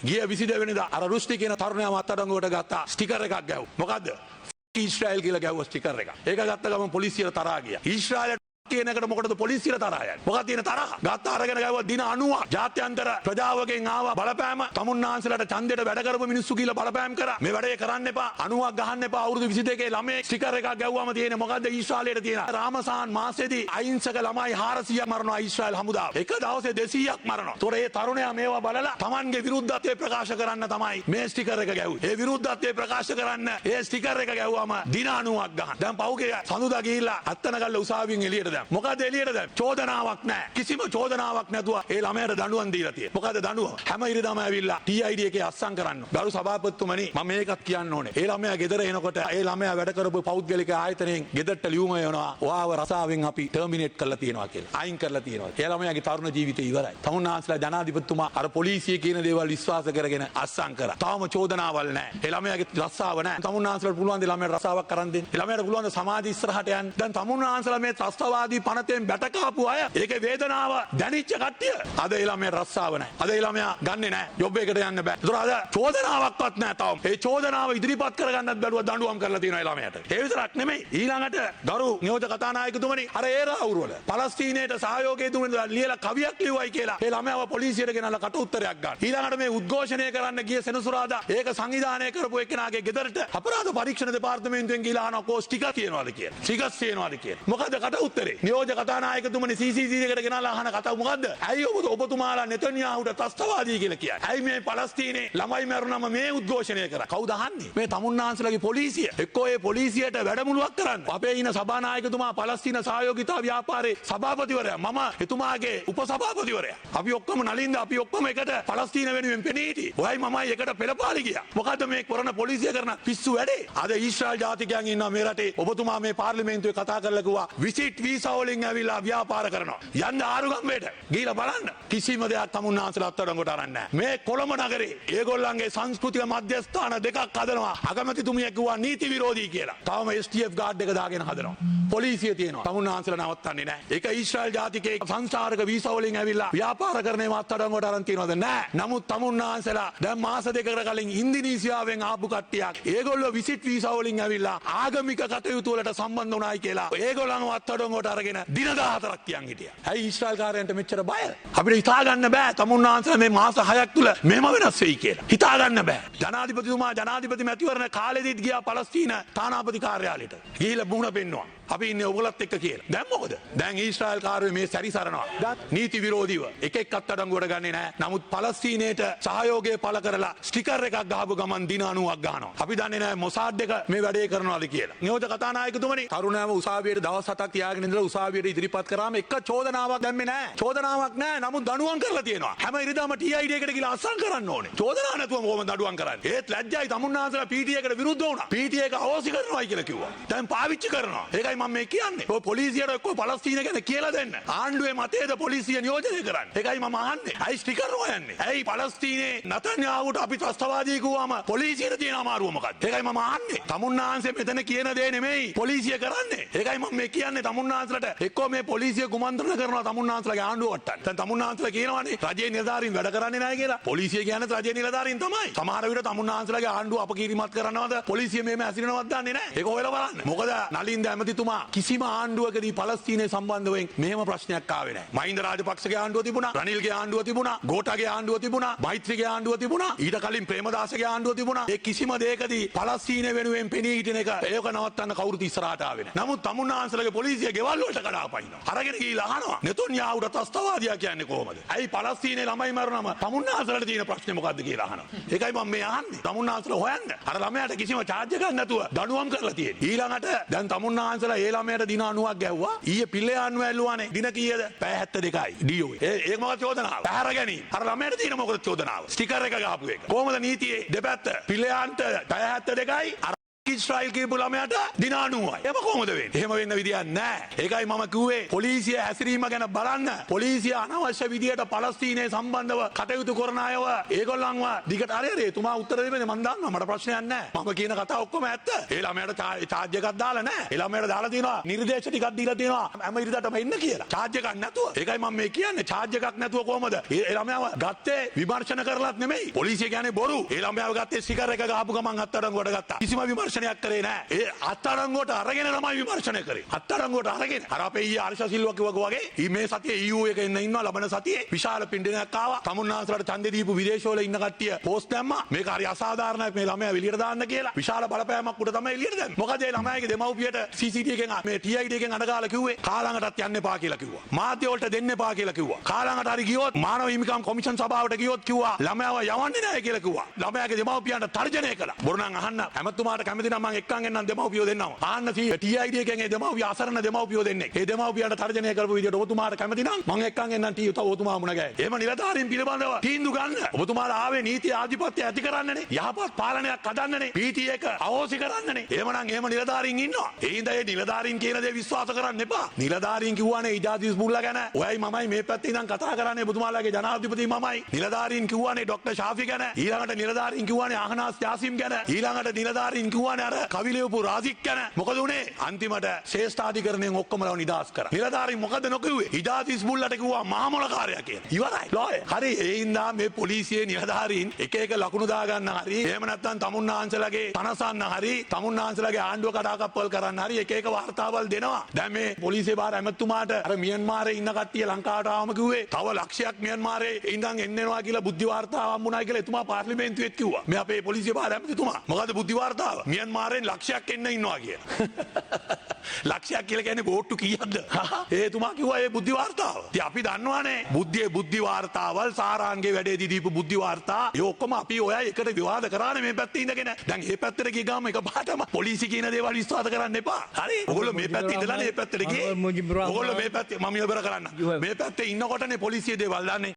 ගිය 22 වෙනිදා අර රුස්ටි කියන තරුණයා අත්අඩංගුවට ගත්තා ස්ටිකර් එකක් ගැහුවා. මොකද්ද? ඊශ්‍රායල් කියලා ගැහුවා ස්ටිකර් එක. ඒක ගත්ත ගමන් පොලිසියට තරහා ගියා. ඊශ්‍රායල් කියන එකට මොකටද පොලිසියට තරහා යන්නේ? මොකක්ද තියෙන තරහ? ගත්ත අරගෙන ගැහුවා දින 90ක්. ජාත්‍යන්තර ප්‍රජාවගෙන් ආවා බලපෑම. තමුන්නාන්සලට ඡන්දයට වැඩ කරපු මිනිස්සු කියලා බලපෑම් කරා. මේ වැඩේ කරන්න එපා. 90ක් ගහන්න එපා. අවුරුදු 22 ළමයි ස්ටිකර් එකක් ගැහුවාම තියෙන මොකද්ද ඊශ්‍රායලයට තියෙන? රාමසාන් මාසෙදී අහිංසක ළමයි 400ක් මරනවා ඊශ්‍රායල් හමුදාව. එක දවසේ 200ක් මරනවා. ඒතොර ඒ තරුණයා මේවා බලලා Tamanගේ විරුද්ධත්වය ප්‍රකාශ කරන්න තමයි මේ ස්ටිකර් එක ගැහුවේ. ඒ විරුද්ධත්වය ප්‍රකාශ කරන්න ඒ ස්ටිකර් එක ගැහුවාම දින 90ක් ගහන. දැන් පහුගිය සඳුදා ගිහිල්ලා අත්තනගල්ල උසාවියෙන් එළියට දැම්ම. මොකද එළියට දැම්ම? චෝදනාවක් නැහැ. කිසිම චෝදනාවක් නැතුව ඒ ළමයාට දඬුවම් දීලා තියෙනවා. මොකද දඬුවම? හැම ඉරිදම ඇවිල්ලා TID එකේ අස්සම් කරන්න. ගරු සභාපතිතුමනි මම මේකත් කියන්න ඕනේ. ඒ ළමයා ගෙදර එනකොට ඒ ළමයා වැඩ කරපු පෞද්ගලික ආයතනයෙන් ගෙදරට ලියුම එනවා. ඔයාව රසාවෙන් අපි ටර්මිනේට් කරලා තියෙනවා කියලා. අයින් කරලා තියෙනවා. ඒ ළමයාගේ තරුණ ජීවිතය ඉවරයි. තමුන්නාන්සලා ජනාධිපතිතුමා අර පොලිසිය කියන දේවල් විශ්වාස කරගෙන අස්සම් කරා. තාම චෝදනාවල් නැහැ. ඒ ළමයාගේ රස්සාව නැහැ. තමුන්නාන්සලාට පුළුවන් ද ළමයාට රස්සාවක් කරන් දෙන්න. ඒ ළමයාට පුළුවන් ද සමාජ ඉස්සරහට යන්න. දැන් තමුන්නාන්සලා මේ ත්‍රස්තවාදී පනතෙන් බැටකාපු අය ඒකේ වේදනාව දැනිච්ච කට්ටිය අද ඒ ළමයාට රස්සාව නැහැ. අද ඒ ළමයා ගන්නෙ නැහැ. ජොබ් එකට යන්න බෑ. ඒතර අද චෝදනාවක්වත් නැහැ තාම. ඒ චෝදනාව ඉදිරිපත් කරගන්නත් බැලුවා දඬුවම් කරලා තියෙනවා ඒ ළමයාට. ඒ විතරක් නෙමෙයි. ඊළඟට ගරු නියෝජක කතානායකතුමනි අර ඒරාවුරුවල පලස්තීනයට සහයෝගය දුන්න ලියලා කවියක් ලිව්වයි කියලා ඒ ළමයාව පොලිසියට ගෙනල්ලා කට උත්තරයක් ගන්න. ඊළඟට මේ උද්ඝෝෂණය කරන්න ගිය සෙනසුරාදා ඒක සංවිධානය කරපු එක්කෙනාගේ ගෙදරට අපරාධ පරීක්ෂණ දෙපාර්තමේන්තුවෙන් ගිහලා අහනවා කෝ ස්ටිකර් කියනවාද කියලා. ස්ටිකර්ස් කියනවාද කියලා. මොකද කට උත්තරේ? නියෝජක කතානායකතුමනි CCTV එකට ගෙනල්ලා අහන කතාව මොකද්ද? ඇයි ඔබතුමාලා නෙතන්යාහුට ත්‍රස්තවාදී කියලා කියන්නේ? ඇයි මේ පලස්තීනේ ළමයි මරුණම මේ උද්ඝෝෂණය කරා? කවුද අහන්නේ? මේ තමුන්නාන්සලගේ පොලිසිය. එක්කෝ ඒ පොලිසියට වැඩමුළුවක් කරන්න. අපේ ඉන්න සභානායකතුමා පලස්තීන සහයෝගිතා ව්‍යාපාරේ සභාපතිවරයා. මම එතුමාගේ උපසභාපතිවරයා. අපි ඔක්කොම නලින්ද අපි ඔක්කොම එකට පලස්තීන වෙනුවෙන් පෙනී හිටියේ. ඔයයි මමයි එකට පෙළපාලි ගියා. මොකද්ද මේ කරන පොලිසිය කරන පිස්සු වැඩේ? අද ඊශ්‍රායල් ජාතිකයන් ඉන්නවා මේ රටේ. ඔබතුමා මේ පාර්ලිමේන්තුවේ කතා කරලා කිව්වා විසිට් වීසා වලින් ඇවිල්ලා ව්‍යාපාර කරනවා. යන්න ආරුගම්බේට ගිහිලා බලන්න. කිසිම දෙයක් තමුන්නාන්සලා අත්අඩංගුවට අරන් නැහැ. මේ කොළඹ නගරේ ඒගොල්ලන්ගේ සංස්කෘතික මධ්‍යස්ථාන දෙකක් හදනවා. අගමැතිතුමිය කිව්වා නීති විරෝධී කියලා. තවම STF ගාඩ් එක දාගෙන හදනවා. පොලිසිය තියෙනවා. තමුන්නාන්සලා නවත්තන්නේ නැහැ. ඒක ඊශ්‍රායල් ජාතිකයෙක් සංස්කාරක වීසා වලින් ඇවිල්ලා ව්‍යාපාර කරන්නේ අත්අඩංගුවට අරන් තියනවද? නැහැ. නමුත් තමුන්නාන්සලා දැන් මාස දෙකකට කලින් ඉන්දුනීසියාවෙන් ආපු කට්ටියක් ඒගොල්ලෝ විසිට් වීසා වලින් ඇවිල්ලා ආගමික කටයුතු වලට සම්බන්ධ වුණායි කියලා ඒගොල්ලන්ව අත්අඩංගුවට අරගෙන දින 14ක් තියන් හිටියා. ඇයි ඊශ්‍රායල් කාරයන්ට මෙච්චර බය? අපිට හිතා ගන්න බෑ තමුන්නාන්සලා මේ මාස 6ක් තුල මෙහෙම වෙනස් වෙයි කියලා. හිතා ගන්න බෑ. ජනාධිපතිතුමා ජනාධිපති මැතිවරණ කාලෙදිත් ගියා පලස්තීන තානාපති කාර්යාලයට. ගිහිල්ලා මුහුණ පෙන්නවා. අපි ඉන්නේ ඔයගොල්ලත් එක්ක කියලා. දැන් මොකද? දැන් ඊශ්‍රායල් කාර්යය මේ සැරිසරනවා. නීති විරෝධීව එක එක් අත්අඩංගුවට ගන්නේ නැහැ. නමුත් පලස්තීනයට සහයෝගය පළ කරලා ස්ටිකර් එකක් ගහපු ගමන් දින 90ක් ගහනවා. අපි දන්නේ නැහැ මොසාඩ් එක මේ වැඩේ කරනවාද කියලා. නියෝජක කතානායකතුමනි තරුණයව උසාවියට දවස් 7ක් තියාගෙන ඉඳලා උසාවියට ඉදිරිපත් කරාම එක චෝදනාවක් දැම්මේ නැහැ. චෝදනාවක් නැහැ. නමුත් දඬුවම් කරලා තියෙනවා. හැම ඉරිදාම TID එකට ගිහලා අස්සම් කරන්න ඕනේ. චෝදනා නැතුව කොහොමද දඬුවම් කරන්නේ? ඒත් ලැජ්ජයි තමුන්නාන්සලා PTA එකට විරුද්ධ වුණා. PTA එක අවශ්‍ය කරනවායි කියලා කිව්වා. දැන් පාවිච්චි කරනවා. ඒකයි මම මේ කියන්නේ. ඔය පොලිසියට එක්ක පලස්තීන ගැන කියලා දෙන්න. ආණ්ඩුවේ මතයේද පොලිසිය නියෝජනය කරන්නේ. ඒකයි මම අහන්නේ. ඇයි ස්ටිකර් හොයන්නේ? ඇයි පලස්තීනේ නතන්යාහුට අපි ත්‍රස්තවාදී කිව්වම පොලිසියට තියෙන අමාරුව මොකක්ද? ඒකයි මම අහන්නේ. තමුන්නාන්සේ මෙතන කියන දේ නෙමෙයි පොලිසිය කරන්නේ. ඒකයි මම මේ කියන්නේ තමුන්නාන්සලට එක්කෝ මේ පොලිසිය කුමන්ත්‍රණ කරනවා තමුන්නාන්සලගේ ආණ්ඩුව වට්ටන්න. දැන් තමුන්නාන්සලා කියනවානේ රජයේ නිලධාරීන් වැඩ කරන්නේ නැහැ කියලා. පොලිසිය කියන්නේ රජයේ නිලධාරීන් තමයි. සමහර විට තමුන්නාන්සලගේ ආණ්ඩුව අපකීරිමත් කරනවද? පොලිසිය මේම ඇසිරෙනවද දන්නේ නැහැ. ඒක හොයලා බලන්න. මොකද නලින්ද ඇමතිතුමා කිසිම ආණ්ඩුවකදී පලස්තීනය සම්බන්ධයෙන් මෙහෙම ප්‍රශ්නයක් ආවේ නැහැ. මහින්ද රාජපක්ෂගේ ආණ්ඩුව තිබුණා, රනිල්ගේ ආණ්ඩුව තිබුණා, ගෝඨාගේ ආණ්ඩුව තිබුණා, මෛත්‍රීගේ ආණ්ඩුව තිබුණා, ඊට කලින් ප්‍රේමදාසගේ ආණ්ඩුව තිබුණා. ඒ කිසිම දෙයකදී පලස්තීනය වෙනුවෙන් පෙනී හිටින එක ඒක නවත්තන්න කවුරුත් ඉස්සරහට ආවේ නැහැ. නමුත් තමුන්නාන්සලගේ පොලිසිය ගෙවල් වලට කඩාපනිනවා. අරගෙන ගිහිල්ලා අහනවා නෙතන්යාහුට ත්‍රස්තවාදියා කියන්නේ කොහොමද? ඇයි පලස්තීනයේ ළමයි මරුණම තමුන්නාන්සලට තියෙන ප්‍රශ්නේ මොකද්ද කියලා අහනවා. ඒකයි මම මේ අහන්නේ. තමුන්නාන්සලා හොයන්න. අර ළමයාට කිසිම චාර්ජ් එකක් නැතුව දඬුවම් කරලා තියෙන්නේ. ඊළඟට දැන් තමුන්නාන්සලා ඒ ළමයාට දින 90ක් ගැව්වා. ඊයේ පිල්ලයාන්ව ඇල්ලුවානේ. දින කීයද? පැය 72යි. ඩීෝ. ඒක මොකද චෝදනාව? පැහැර ගැනීම. අර ළමයාට තියෙන මොකද චෝදනාව? ස්ටිකර් එක ගහපු එක. කොහොමද නීතියේ දෙපැත්ත? පිල්ලයාන්ට පැය 72යි ඊශ්‍රායල් කියපු ළමයාට දින 90යි. එහෙම කොහොමද වෙන්නේ? එහෙම වෙන්න විදියක් නැහැ. ඒකයි මම කිව්වේ පොලිසිය හැසිරීම ගැන බලන්න. පොලිසිය අනවශ්‍ය විදියට පලස්තීනයේ සම්බන්ධව කටයුතු කරන අයව ඒගොල්ලන්ව දිගට හරි තුමා උත්තර දෙන්නේ මම දන්නවා මට ප්‍රශ්නයක් නැහැ. මම කියන කතාව ඔක්කොම ඇත්ත. ඒ ළමයාට චාර්ජ් එකක් දාලා නැහැ. ඒ ළමයාට දාලා තියෙනවා නිර්දේශ ටිකක් දීලා තියෙනවා හැම ඉරිදාටම එන්න කියලා. චාර්ජ් එකක් නැතුව. ඒකයි මම මේ කියන්නේ චාර්ජ් එකක් නැතුව කොහමද? ඒ ළමයාව ගත්තේ විමර්ශන කරලත් නෙමෙයි. පොලිසිය කියන්නේ බොරු. ඒ ළමයාව ගත්තේ සිකර් එක ගහපු ගමන් අත්අඩංගුවට ගත්තා. කිසිම විමර්ශනයක් කරේ නැහැ. ඒ අත්අඩංගුවට අරගෙන තමයි විමර්ශනය කරේ. අත්අඩංගුවට අරගෙන. අර අපේ ඊයේ ආර්ෂ සිල්වා කිව්වා වගේ මේ සතියේ EU එක එන්න ඉන්නවා ලබන සතියේ විශාල පින්ඩනයක් ආවා. තමුන්නාන්සලට ඡන්දේ දීපු විදේශවල ඉන්න කට්ටිය පෝස්ට් දැම්මා. මේක හරි අසාධාරණයි මේ ළමයා එළියට දාන්න කියලා. විශාල බලපෑමක් උඩ තමයි එළියට දැම්මේ. මොකද ඒ ළමයාගේ දෙමව්පියට CCTV එකෙන් මේ TID එකෙන් අඬගාලා කිව්වේ කාලඟටත් යන්න එපා කියලා කිව්වා. මාධ්‍ය වලට දෙන්න එපා කියලා කිව්වා. කාලඟට හරි ගියොත් මානව හිමිකම් කොමිෂන් සභාවට ගියොත් කිව්වා ළමයාව යවන්නේ නැහැ කියලා කිව්වා. ළමයාගේ දෙමව්පියන්ට තර්ජනය කළා. බොරුනම් අහන්න හැමතුමාට කැමති නම් මම එක්කන් එන්නම් දෙමව්පියෝ දෙන්නම්. ආන්න TID එකෙන් ඒ දෙමව්පිය අසරණ දෙමව්පියෝ දෙන්නේ. ඒ දෙමව්පියන්ට තර්ජනය කරපු විදියට ඔබතුමාට කැමති නම් මම එක්කන් එන්නම් ඔබතුමා මුණ ගැහේ. එහෙම නිලධාරීන් පිළිබඳව තීන්දුව ගන්න. ඔබතුමාලා ආවේ නීති ආධිපත්‍ය ඇති කරන්නනේ. යහපත් පාලනයක් හදන්නනේ. PT එක අවෝසි කරන්නනේ. එහෙමනම් එහෙම නිලධාරීන් ඉන්නවා. ඒ හින්දා ඒ නිලධාරීන් කියන දේ විශ්වාස කරන්න එපා. නිලධාරීන් කිව්වනේ ඉජාති ඉස්බුල්ලා ගැන. ඔයයි මමයි මේ පැත්තේ ඉඳන් කතා කරන්නේ ඔබතුමාලාගේ ජනාධිපති මමයි. නිලධාරීන් කිව්වනේ ડોක්ටර් ශාෆි ගැන. ඊළඟට නිලධාරීන් කිව්වනේ අහනාස් යාසිම් ගැන. ඊළඟට නිලධාරීන් කිව්වනේ අර කවිලියපු රාසික් ගැන. මොකද උනේ? අන්තිමට ශ්‍රේෂ්ඨාධිකරණයෙන් ඔක්කොමලා නිදහස් කරා. නිලධාරීන් මොකද නොකිව්වේ? ඉජාති ඉස්බුල්ලාට කිව්වා මහමොලකාරයා කියලා. ඉවරයි. ලෝය. හරි ඒ හින්දා මේ පොලිසියේ නිලධාරීන් එක එක ලකුණු දාගන්න හරි එහෙම නැත්නම් තමුන්නාන්සලගේ තනසන්න හරි තමුන්නාන්සලගේ ආණ්ඩුව කඩාකප්පල් කරන්න හරි එක එක වාර්තාවල් දෙනවා. දැන් මේ පොලිසිය බාර ඇමතුමාට අර මියන්මාරේ ඉන්න කට්ටිය ලංකාවට ආවම කිව්වේ තව ලක්ෂයක් මියන්මාරේ ඉඳන් එන්නවා කියලා බුද්ධි වාර්තාව හම්බුනායි කියලා එතුමා පාර්ලිමේන්තුවේත් කිව්වා. මේ අපේ පොලිසිය බාර ඇමතුමා මොකද බුද්ධි වාර්තාව? මියන්මාරෙන් ලක්ෂයක් එන්න ඉන්නවා කියලා. ලක්ෂයක් කියලා කියන්නේ බෝට්ටු කීයක්ද? එතුමා කිව්වා ඒ බුද්ධි වාර්තාව. ඉතින් අපි දන්නවනේ බුද්ධි වාර්තාවල් සාරාන්ගේ වැඩේදී දීපු බුද්ධි වාර්තා ඒ ඔක්කොම අපි ඔයයි එකට විවාද කරානේ මේ පැත්තේ ඉඳගෙන. දැන් මේ පැත්තට ගිය ගාම එක පාටම පොලිසිය කියන දේවල් විශ්වාස කරන්න එපා. හරි? ඔයගොල්ලෝ මේ පැත්තේ ඉඳලානේ මේ පැත්තට ගියේ. ඔයගොල්ලෝ මේ පැත්තේ මම ඉවර කරන්න. මේ පැත්තේ ඉන්නකොටනේ පොලිසිය දේවල් දන්නේ.